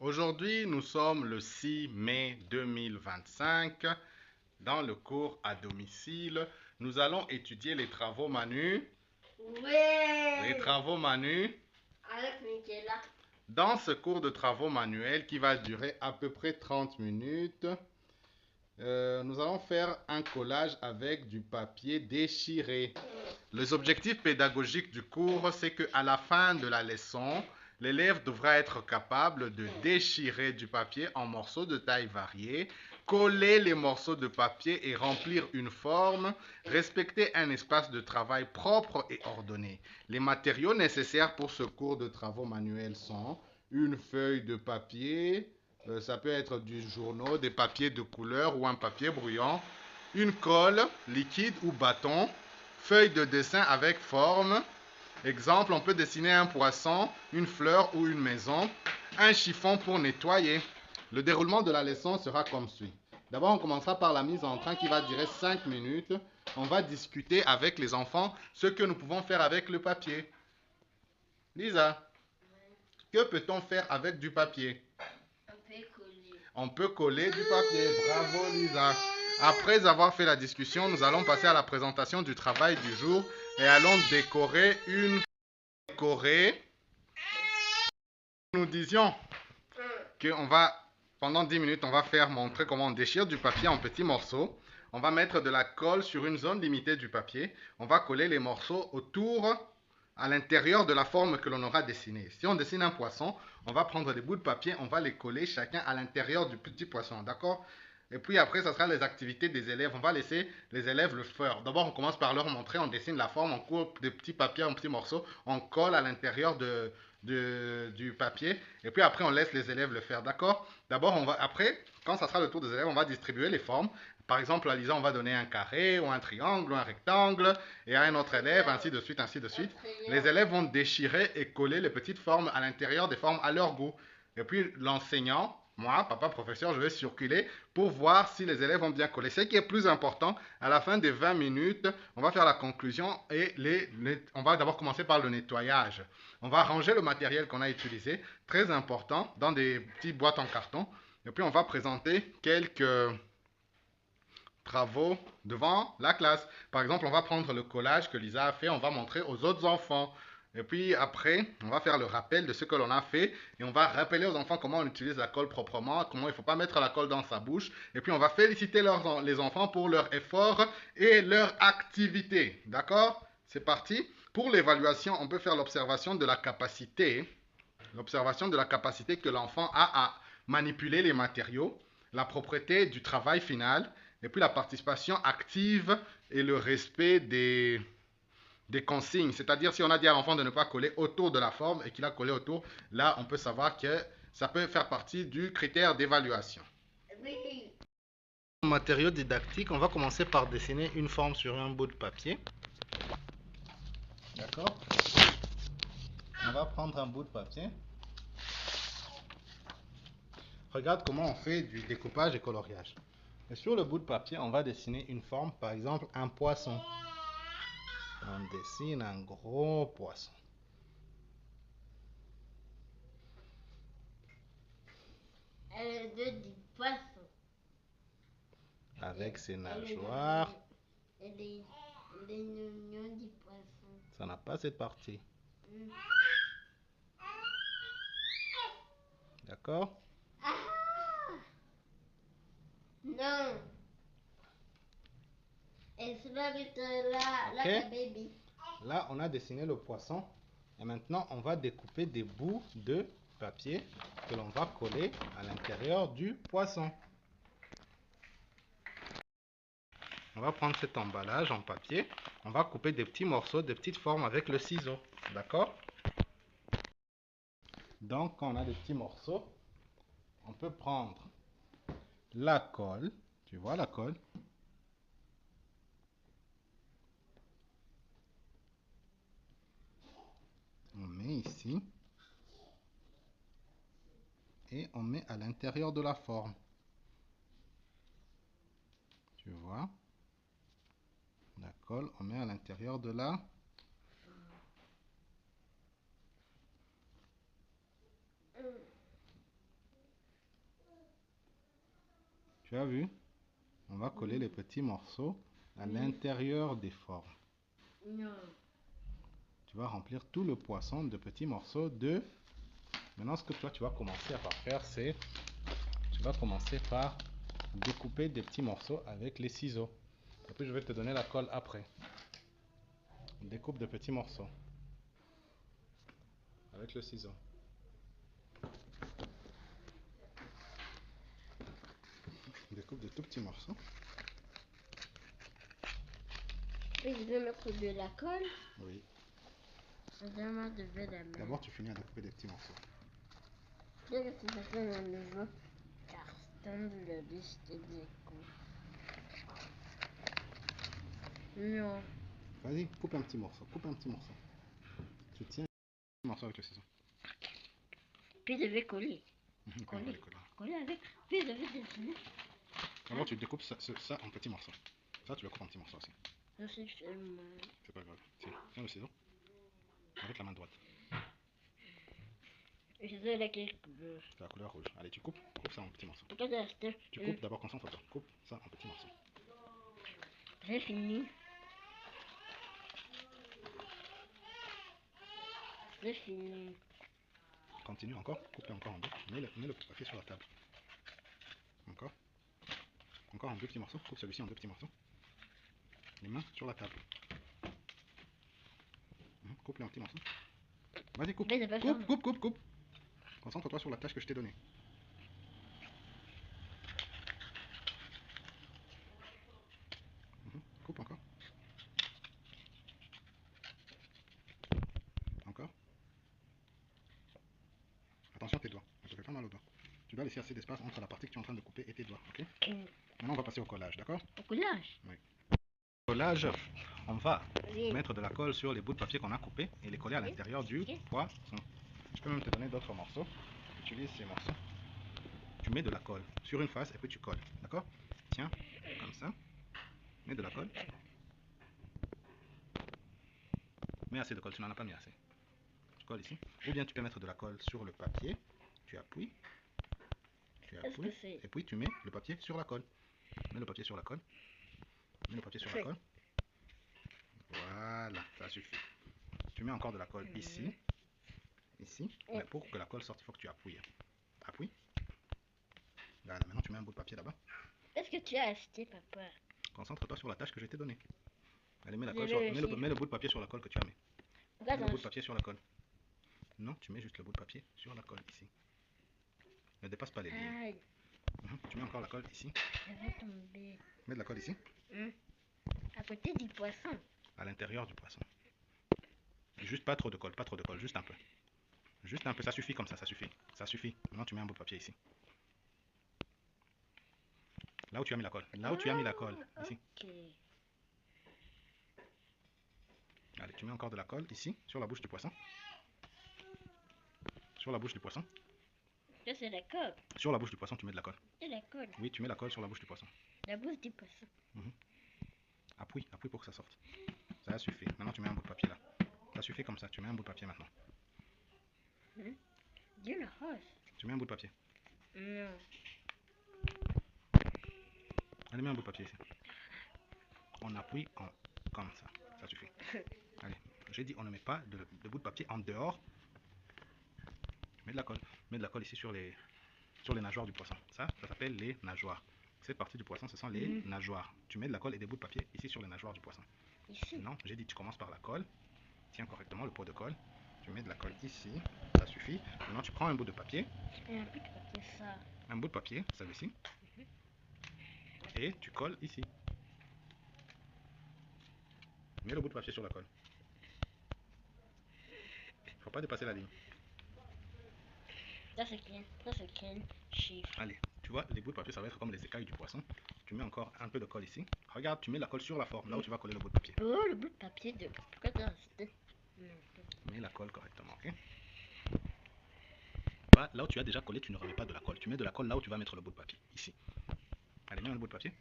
Aujourd'hui, nous sommes le 6 mai 2025. Dans le cours à domicile, nous allons étudier les travaux Manu. Les Ouais. travaux Manu. Avec Michaela. Dans ce cours de travaux manuels qui va durer à peu près 30 minutes, nous allons faire un collage avec du papier déchiré. Les objectifs pédagogiques du cours, c'est qu'à la fin de la leçon, l'élève devra être capable de déchirer du papier en morceaux de taille variée, coller les morceaux de papier et remplir une forme, respecter un espace de travail propre et ordonné. Les matériaux nécessaires pour ce cours de travaux manuels sont une feuille de papier, ça peut être du journaux, des papiers de couleur ou un papier brouillon, une colle, liquide ou bâton, feuille de dessin avec forme. Exemple, on peut dessiner un poisson, une fleur ou une maison, un chiffon pour nettoyer. Le déroulement de la leçon sera comme suit. D'abord, on commencera par la mise en train qui va durer 5 minutes. On va discuter avec les enfants ce que nous pouvons faire avec le papier. Lisa, que peut-on faire avec du papier? On peut coller. On peut coller du papier. Bravo Lisa. Après avoir fait la discussion, nous allons passer à la présentation du travail du jour et allons décorer une décorer. Nous disions qu'on va, pendant 10 minutes, on va faire montrer comment on déchire du papier en petits morceaux. On va mettre de la colle sur une zone limitée du papier. On va coller les morceaux autour, à l'intérieur de la forme que l'on aura dessinée. Si on dessine un poisson, on va prendre des bouts de papier, on va les coller chacun à l'intérieur du petit poisson, d'accord? Et puis après, ça sera les activités des élèves. On va laisser les élèves le faire. D'abord, on commence par leur montrer, on dessine la forme, on coupe des petits papiers en petits morceaux, on colle à l'intérieur du papier. Et puis après, on laisse les élèves le faire, d'accord? D'abord, après, quand ça sera le tour des élèves, on va distribuer les formes. Par exemple, à Lisa, on va donner un carré, ou un triangle, ou un rectangle, et à un autre élève, ainsi de suite, ainsi de suite. Les élèves vont déchirer et coller les petites formes à l'intérieur des formes à leur goût. Et puis l'enseignant, moi, papa professeur, je vais circuler pour voir si les élèves ont bien collé. Ce qui est plus important, à la fin des 20 minutes, on va faire la conclusion et on va d'abord commencer par le nettoyage. On va ranger le matériel qu'on a utilisé, très important, dans des petites boîtes en carton. Et puis on va présenter quelques travaux devant la classe. Par exemple, on va prendre le collage que Lisa a fait, on va montrer aux autres enfants. Et puis après, on va faire le rappel de ce que l'on a fait et on va rappeler aux enfants comment on utilise la colle proprement, comment il ne faut pas mettre la colle dans sa bouche. Et puis on va féliciter les enfants pour leur effort et leur activité. D'accord? C'est parti. Pour l'évaluation, on peut faire l'observation de la capacité. L'observation de la capacité que l'enfant a à manipuler les matériaux, la propreté du travail final, et puis la participation active et le respect des consignes. C'est-à-dire, si on a dit à l'enfant de ne pas coller autour de la forme et qu'il a collé autour, là, on peut savoir que ça peut faire partie du critère d'évaluation. Oui. Matériaux didactiques, on va commencer par dessiner une forme sur un bout de papier. D'accord? On va prendre un bout de papier. Regarde comment on fait du découpage et coloriage. Et sur le bout de papier, on va dessiner une forme, par exemple un poisson. On dessine un gros poisson. Elle veut du poisson. Avec ses nageoires. Et les oignons du poisson. Ça n'a pas cette partie. D'accord? Ah! Non. Et cela va être là, Ok. la baby. Là, on a dessiné le poisson. Et maintenant, on va découper des bouts de papier que l'on va coller à l'intérieur du poisson. On va prendre cet emballage en papier. On va couper des petits morceaux, des petites formes avec le ciseau. D'accord? Donc, quand on a des petits morceaux, on peut prendre la colle. Tu vois la colle? On met ici. Et on met à l'intérieur de la forme. Tu vois? La colle, on met à l'intérieur de la... Tu as vu? On va coller les petits morceaux à l'intérieur des formes. Non. Tu vas remplir tout le poisson de petits morceaux de... Maintenant, ce que toi, tu vas commencer à faire, c'est... Tu vas commencer par découper des petits morceaux avec les ciseaux. Et puis, je vais te donner la colle après. Découpe de petits morceaux avec le ciseau. Découpe de tout petits morceaux. Et je vais mettre de la colle. Oui. Vraiment de la main. D'abord, tu finis à découper des petits morceaux. Dès que tu fais un nouveau carton de la liste d'exécution. Non. Vas-y, coupe un petit morceau. Coupe un petit morceau. Tu tiens un petit morceau avec le ciseau. Puis je vais coller. Coller. Coller avec. Puis je vais dessiner. D'abord, tu découpes ça en petits morceaux. Ça, tu le coupes en petits morceaux aussi. Je sais seulement. C'est pas grave. Tiens le ciseau. Avec la main droite. Je sais laquelle couleur. C'est la couleur rouge. Allez, tu coupes ça en petits morceaux. Tu coupes d'abord, concentre-toi. Coupe ça en petits morceaux. J'ai fini. J'ai fini. Continue encore. Coupe-le encore en deux. Mets le papier sur la table. Encore. Encore en deux petits morceaux. Coupe celui-ci en deux petits morceaux. Les mains sur la table. Coupe-le en petits morceaux. Vas-y, coupe. Coupe. Concentre-toi sur la tâche que je t'ai donnée. Coupe encore. Encore. Attention à tes doigts. Ne te fais pas mal aux doigts. Tu dois laisser assez d'espace entre la partie que tu es en train de couper et tes doigts, ok? Maintenant, on va passer au collage, d'accord? Au collage? Oui. Au collage, on va mettre de la colle sur les bouts de papier qu'on a coupés et les coller à l'intérieur du poisson. Je peux même te donner d'autres morceaux. Utilise ces morceaux. Tu mets de la colle sur une face et puis tu colles, d'accord? Tiens, comme ça. Mets de la colle. Mets assez de colle, tu n'en as pas mis assez. Tu colles ici. Ou bien tu peux mettre de la colle sur le papier. Tu appuies. Et puis tu mets le papier sur la colle. Mets le papier sur la colle. Mets le papier sur la colle. Voilà, ça suffit. Tu mets encore de la colle ici. Ici. Mais pour que la colle sorte, il faut que tu appuies. Appuie. Voilà, maintenant tu mets un bout de papier là-bas. Est-ce que tu as acheté, papa? Concentre-toi sur la tâche que je t'ai donnée. Allez, mets le bout de papier sur la colle que tu as mis. Mets le bout de papier sur la colle. Non, tu mets juste le bout de papier sur la colle ici. Ne dépasse pas les lignes. Tu mets encore la colle ici. Je vais tomber. Mets de la colle ici. À côté du poisson. À l'intérieur du poisson. Juste pas trop de colle, juste un peu. Juste un peu, ça suffit comme ça, ça suffit. Ça suffit. Maintenant tu mets un bout de papier ici. Là où tu as mis la colle. Là où tu as mis la colle. Ici. Allez, tu mets encore de la colle ici, sur la bouche du poisson. Sur la bouche du poisson. Ça, c'est la colle. Sur la bouche du poisson, tu mets de la colle. C'est la colle. Oui, tu mets la colle sur la bouche du poisson. La bouche du poisson. Appuie pour que ça sorte. Ça suffit. Maintenant, tu mets un bout de papier là. Ça suffit comme ça. Tu mets un bout de papier maintenant. Dieu le rose. Tu mets un bout de papier. Non. Allez, mets un bout de papier ici. On appuie comme ça. Ça suffit. Allez, j'ai dit on ne met pas de bout de papier en dehors. Mets de la colle. Mets de la colle ici sur les nageoires du poisson. Ça s'appelle les nageoires. Cette partie du poisson, ce sont les nageoires. Tu mets de la colle et des bouts de papier ici sur les nageoires du poisson. Ici? Non, j'ai dit tu commences par la colle. Tiens correctement le pot de colle. Tu mets de la colle ici. Ça suffit. Maintenant, tu prends un bout de papier. Et un bout de papier, ça. Un bout de papier, celui-ci. Et tu colles ici. Mets le bout de papier sur la colle. Faut pas dépasser la ligne. Ça, c'est quel chiffre? Allez, tu vois, les bouts de papier, ça va être comme les écailles du poisson. Tu mets encore un peu de colle ici. Regarde, tu mets la colle sur la forme, là où tu vas coller le bout de papier. Oh, le bout de papier de... Pourquoi tu as resté? Mets la colle correctement, ok? Là où tu as déjà collé, tu ne remets pas de la colle. Tu mets de la colle là où tu vas mettre le bout de papier, ici. Allez, mets un bout de papier.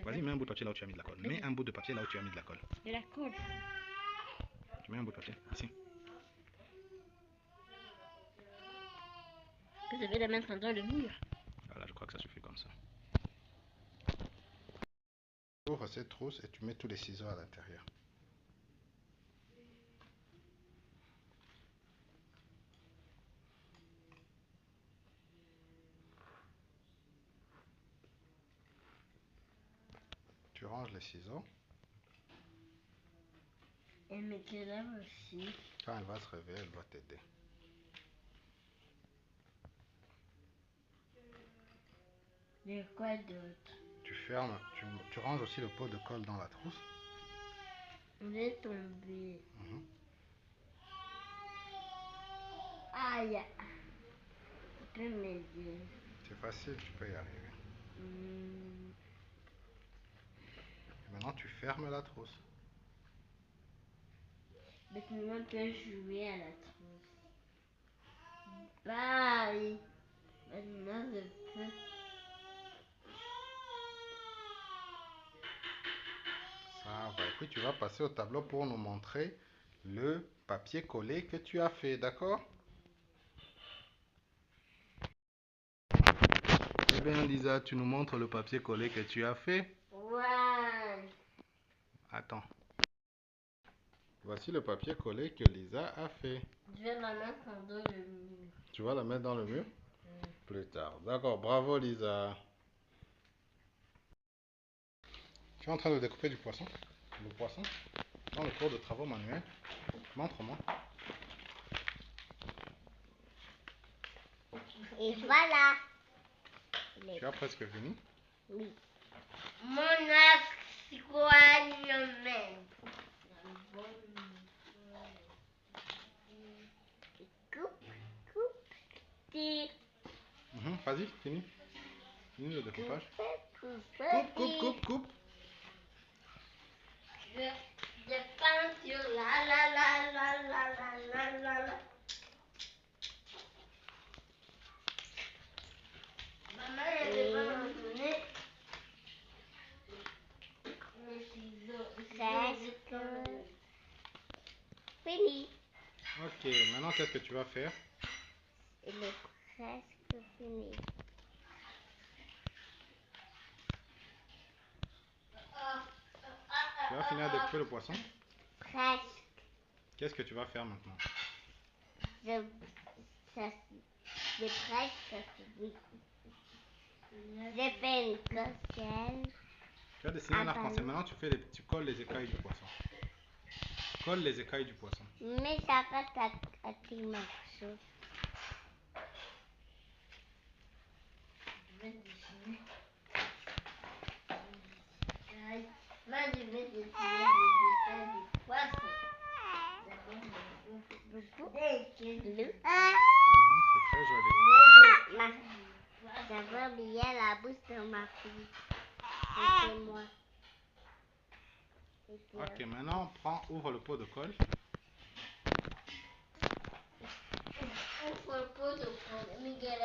Vas-y, mets un bout de papier là où tu as mis de la colle. Mets un bout de papier là où tu as mis de la colle. De la colle. Tu mets un bout de papier, ici. que je vais le mettre dans le mur. Voilà, je crois que ça suffit comme ça. Tu ouvres cette trousse et tu mets tous les ciseaux à l'intérieur. Tu ranges les ciseaux. Et mes élèves aussi. Quand elle va se réveiller, elle va t'aider. Et quoi d'autre? Tu fermes, tu ranges aussi le pot de colle dans la trousse. On est tombé. Mhm. Aïe. Tu peux m'aider. C'est facile, tu peux y arriver. Et maintenant, tu fermes la trousse. Maintenant, on peut jouer à la trousse. Bye. Maintenant, je peux. Ça va. Et puis, tu vas passer au tableau pour nous montrer le papier collé que tu as fait, d'accord? Eh bien, Lisa, tu nous montres le papier collé que tu as fait. Ouais. Attends. Voici le papier collé que Lisa a fait. Je vais la mettre dans le mur. Tu vas la mettre dans le mur? Plus tard. D'accord, bravo Lisa. Tu es en train de découper du poisson? Le poisson? Dans le cours de travaux manuels? Montre-moi. Et voilà. Tu as presque fini? Oui. Mon accompagnement. Coupe, coupe, tire. Vas-y, fini. Fini le découpage. Coupe, Coupe. Je peins sur la. Maman, elle va me donner les ciseaux. Presque fini. Ok, maintenant qu'est-ce que tu vas faire? Il est presque fini. Tu vas finir de découper le poisson? Presque. Qu'est-ce que tu vas faire maintenant? C'est presque fini. J'ai fait une cocelle. Tu as dessiné un arc-en-ciel. Maintenant tu colles les écailles du poisson. Colle les écailles du poisson. Mais ça reste à tes morceaux. Je vais dessiner. Moi, je vais dessiner les écailles du poisson. C'est très joli. J'avais oublié la bouche de ma fille. C'était moi. Ok, maintenant ouvre le pot de colle. Ouvre le pot de colle. Miguel,